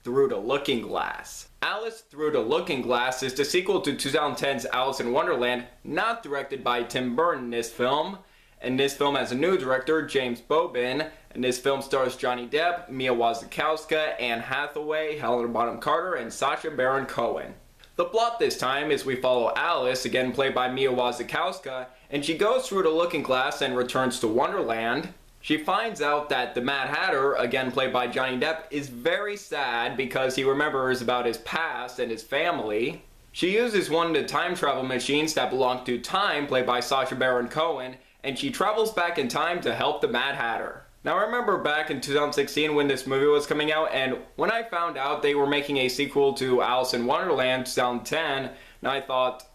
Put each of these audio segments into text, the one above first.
Through the Looking Glass. Alice Through the Looking Glass is the sequel to 2010's Alice in Wonderland, not directed by Tim Burton in this film. And this film has a new director, James Bobin, and this film stars Johnny Depp, Mia Wasikowska, Anne Hathaway, Helena Bonham Carter, and Sacha Baron Cohen. The plot this time is we follow Alice, again played by Mia Wasikowska, and she goes through the looking glass and returns to Wonderland. She finds out that the Mad Hatter, again played by Johnny Depp, is very sad because he remembers about his past and his family. She uses one of the time travel machines that belong to Time, played by Sacha Baron Cohen, and she travels back in time to help the Mad Hatter. Now I remember back in 2016 when this movie was coming out, and when I found out they were making a sequel to Alice in Wonderland 2010, and I thought,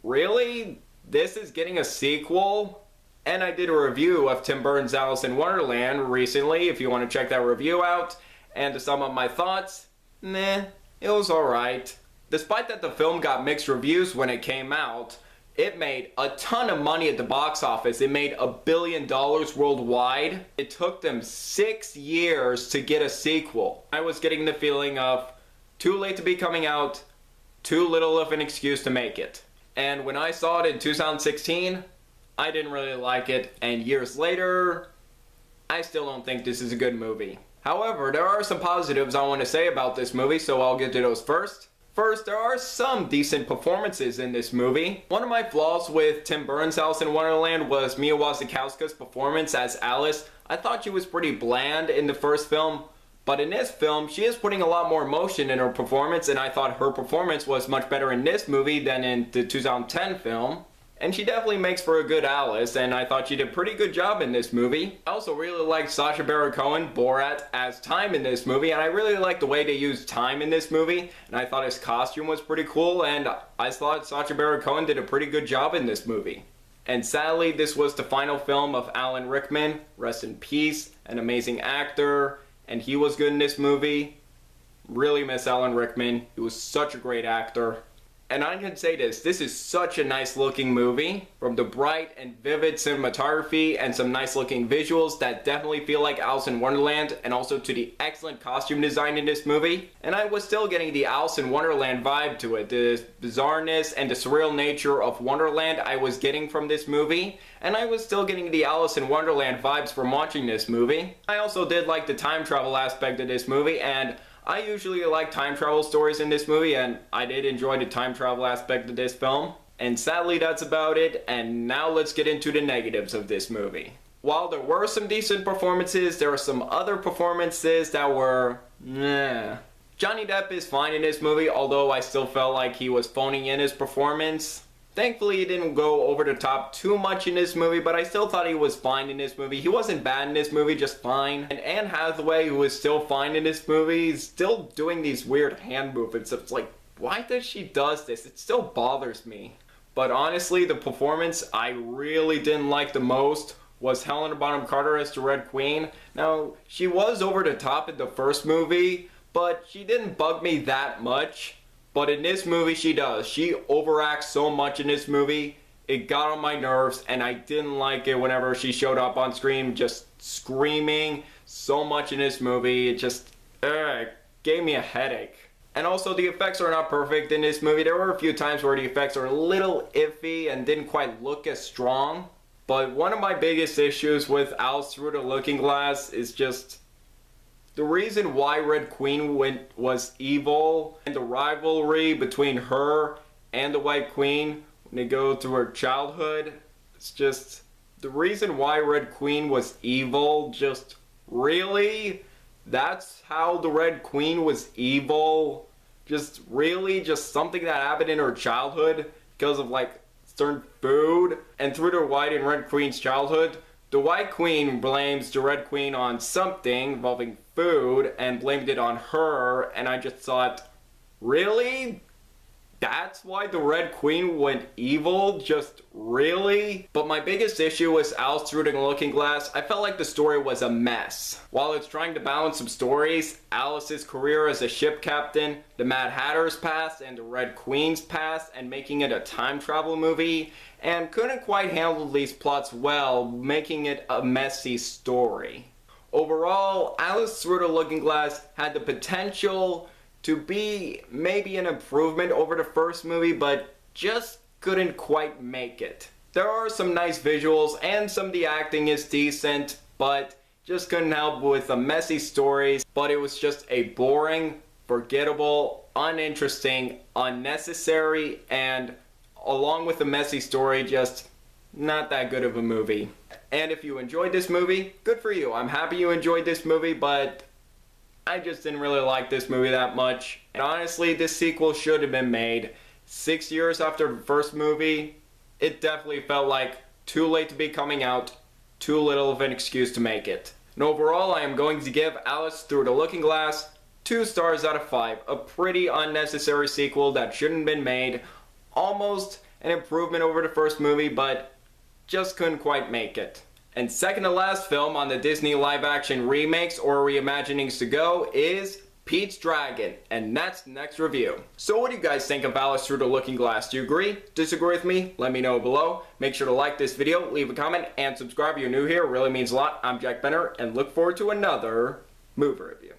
really? This is getting a sequel? And I did a review of Tim Burton's Alice in Wonderland recently, if you want to check that review out. And to sum up my thoughts, it was alright. Despite that the film got mixed reviews when it came out, it made a ton of money at the box office. It made $1 billion worldwide. It took them 6 years to get a sequel. I was getting the feeling of too late to be coming out, too little of an excuse to make it. And when I saw it in 2016, I didn't really like it, and years later, I still don't think this is a good movie. However, there are some positives I want to say about this movie, so I'll get to those first. First, there are some decent performances in this movie. One of my flaws with Tim Burton's Alice in Wonderland was Mia Wasikowska's performance as Alice. I thought she was pretty bland in the first film, but in this film, she is putting a lot more emotion in her performance, and I thought her performance was much better in this movie than in the 2010 film. And she definitely makes for a good Alice, and I thought she did a pretty good job in this movie. I also really liked Sacha Baron Cohen, Borat, as Time in this movie, and I really liked the way they used Time in this movie, and I thought his costume was pretty cool, and I thought Sacha Baron Cohen did a pretty good job in this movie. And sadly, this was the final film of Alan Rickman, rest in peace, an amazing actor, and he was good in this movie. Really miss Alan Rickman, he was such a great actor. And I can say this is such a nice looking movie. From the bright and vivid cinematography and some nice looking visuals that definitely feel like Alice in Wonderland, and also to the excellent costume design in this movie. And I was still getting the Alice in Wonderland vibe to it. The bizarreness and the surreal nature of Wonderland I was getting from this movie. And I was still getting the Alice in Wonderland vibes from watching this movie. I also did like the time travel aspect of this movie, and I usually like time travel stories in this movie, and I did enjoy the time travel aspect of this film. And sadly, that's about it, and now let's get into the negatives of this movie. While there were some decent performances, there are some other performances that were Johnny Depp is fine in this movie, although I still felt like he was phoning in his performance. Thankfully, he didn't go over the top too much in this movie, but I still thought he was fine in this movie. He wasn't bad in this movie, just fine. And Anne Hathaway, who is still fine in this movie, is still doing these weird hand movements. It's like, why does she does this? It still bothers me. But honestly, the performance I really didn't like the most was Helena Bonham Carter as the Red Queen. Now, she was over the top in the first movie, but she didn't bug me that much. But in this movie, she does. She overacts so much in this movie. It got on my nerves, and I didn't like it whenever she showed up on screen just screaming so much in this movie. It just gave me a headache. And also, the effects are not perfect in this movie. There were a few times where the effects are a little iffy and didn't quite look as strong. But one of my biggest issues with Alice Through the Looking Glass is just the reason why Red Queen was evil, and the rivalry between her and the White Queen when they go through her childhood. It's just the reason why Red Queen was evil. Just really? That's how the Red Queen was evil? Just really? Just something that happened in her childhood because of like certain food? And through the White and Red Queen's childhood, the White Queen blames the Red Queen on something involving food and blamed it on her, and I just thought, really? That's why the Red Queen went evil? Just really? But my biggest issue was Alice Through the Looking Glass. I felt like the story was a mess. While it's trying to balance some stories, Alice's career as a ship captain, the Mad Hatter's past, and the Red Queen's past, and making it a time travel movie, and couldn't quite handle these plots well, making it a messy story. Overall, Alice Through the Looking Glass had the potential to be maybe an improvement over the first movie, but just couldn't quite make it. There are some nice visuals and some of the acting is decent, but just couldn't help with the messy stories. But it was just a boring, forgettable, uninteresting, unnecessary, and along with the messy story, just not that good of a movie. And if you enjoyed this movie, good for you. I'm happy you enjoyed this movie, but I just didn't really like this movie that much. And honestly, this sequel should have been made 6 years after the first movie. It definitely felt like too late to be coming out, too little of an excuse to make it. And overall, I am going to give Alice Through the Looking Glass 2 stars out of 5. A pretty unnecessary sequel that shouldn't have been made. Almost an improvement over the first movie, but just couldn't quite make it. And second to last film on the Disney live-action remakes or reimaginings to go is Pete's Dragon, and that's the next review. So what do you guys think of Alice Through the Looking Glass? Do you agree? Disagree with me? Let me know below. Make sure to like this video, leave a comment, and subscribe if you're new here. It really means a lot. I'm Jack Benner, and look forward to another movie review.